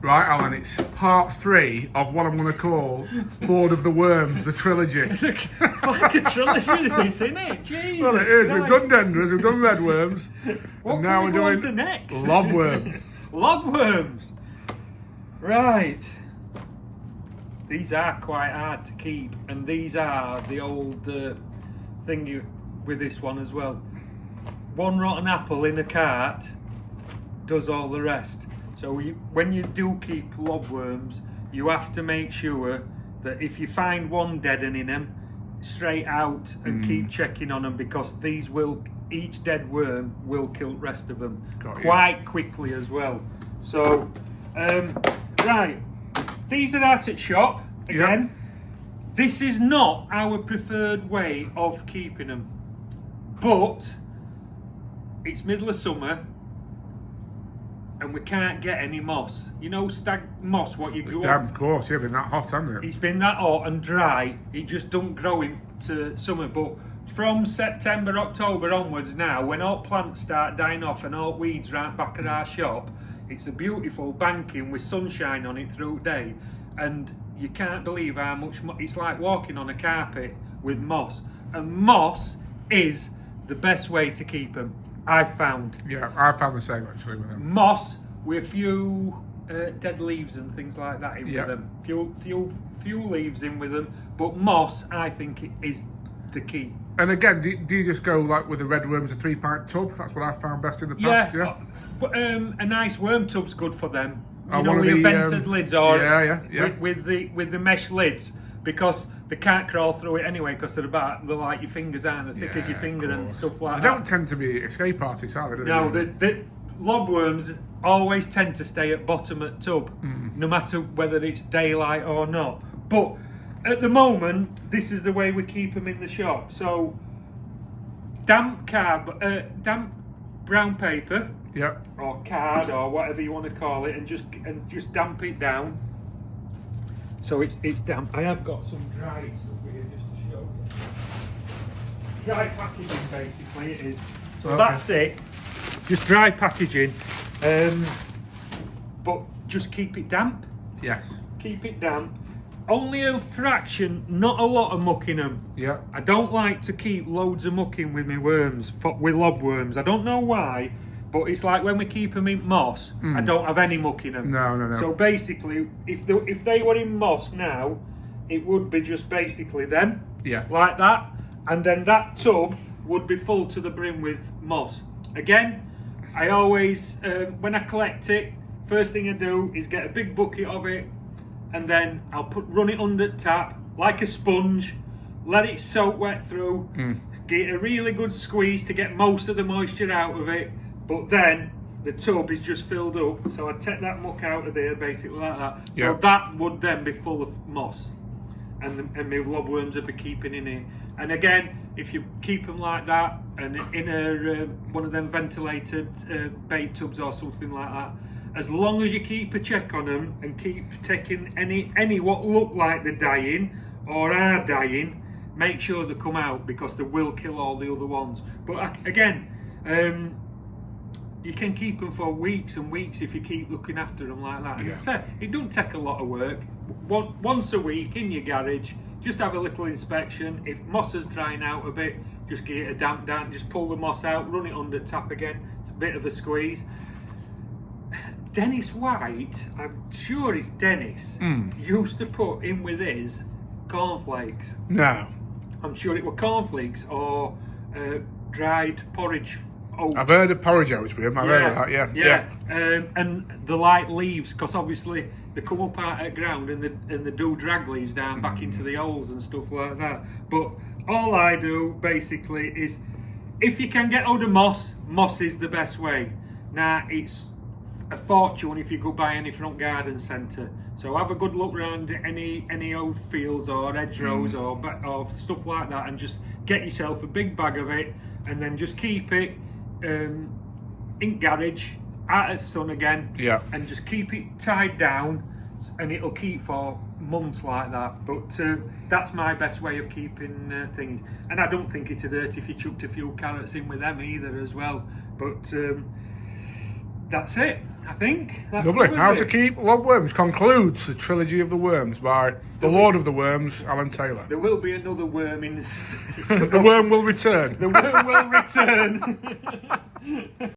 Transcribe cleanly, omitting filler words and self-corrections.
Right, Alan, it's part 3 of what I'm going to call Lord of the Worms, the trilogy. It's like a trilogy, this, isn't it? Jesus Well, it is. Christ. We've done dendras, we've done red worms, What and can now we we're go on doing to next? lobworms. Lobworms. Right. These are quite hard to keep, and these are the old thingy with this one as well. One rotten apple in a cart does all the rest. So when you do keep lobworms, you have to make sure that if you find one deaden in them, straight out and keep checking on them, because each dead worm will kill the rest of them quite quickly as well. So, right, these are out at shop again. Yep. This is not our preferred way of keeping them, but it's middle of summer and we can't get any moss. You know, stag moss, what you grow. Damn, of course, yeah, been that hot, hasn't it? It's been that hot and dry, it just don't grow into summer. But from September, October onwards now, when all plants start dying off and all weeds right back at our shop, it's a beautiful banking with sunshine on it through the day. And you can't believe how much it's like walking on a carpet with moss. And moss is the best way to keep them, I've found. Yeah, I found the same actually with them. Moss with a few dead leaves and things like that in with them. Few leaves in with them, but moss, I think, is the key. And again, do you just go like with the red worms, a 3-pint tub? That's what I found best in the past. Yeah. But a nice worm tub's good for them. You know, one of with the vented lids, or yeah. With the mesh lids, because they can't crawl through it anyway, because they're like your fingers, aren't they? Thick as your finger and stuff like that. They don't tend to be escape artists, are they? No, the lobworms always tend to stay at bottom of the tub, no matter whether it's daylight or not. But at the moment, this is the way we keep them in the shop. So damp brown paper, or card, or whatever you want to call it, and just damp it down. So it's damp. I have got some dry stuff here just to show you. Dry packaging, basically, it is. So that's it. Just dry packaging, but just keep it damp. Yes. Keep it damp. Only a fraction, not a lot of muck in them. Yeah. I don't like to keep loads of muck in with my worms, with lobworms. I don't know why, but it's like when we keep them in moss, I don't have any muck in them. No. So basically, if they were in moss now, it would be just basically them. Yeah. Like that. And then that tub would be full to the brim with moss. Again, I always, when I collect it, first thing I do is get a big bucket of it, and then I'll run it under the tap like a sponge, let it soak wet through, get a really good squeeze to get most of the moisture out of it, but then the tub is just filled up, so I take that muck out of there basically like that. So that would then be full of moss, and my lobworms would be keeping in it. And again, if you keep them like that and in one of them ventilated bait tubs or something like that, as long as you keep a check on them and keep taking any what look like they're dying or are dying, make sure they come out, because they will kill all the other ones. But again, you can keep them for weeks and weeks if you keep looking after them like that. And as I said, it don't take a lot of work. Once a week in your garage, just have a little inspection. If moss is drying out a bit, just give it a damp down, just pull the moss out, run it under tap again. It's a bit of a squeeze. Dennis White, I'm sure it's Dennis, used to put in with his cornflakes. No. I'm sure it were cornflakes or dried porridge oats. I've heard of porridge oats with him. I've heard of that, yeah. And the light leaves, because obviously they come up out of the ground and they do drag leaves down back into the holes and stuff like that. But all I do basically is, if you can get hold of moss is the best way. Now, it's a fortune if you go by any front garden centre. So have a good look around any old fields or hedgerows or stuff like that, and just get yourself a big bag of it, and then just keep it in garage out of the sun again, and just keep it tied down, and it'll keep for months like that. But that's my best way of keeping things, and I don't think it'd hurt if you chucked a few carrots in with them either as well. But that's it. I think. That Lovely. covers How it. to Keep Lobworms concludes the trilogy of the worms by the Lord of the Worms, Alan Taylor. There will be another worm in this. The worm will return. The worm will return.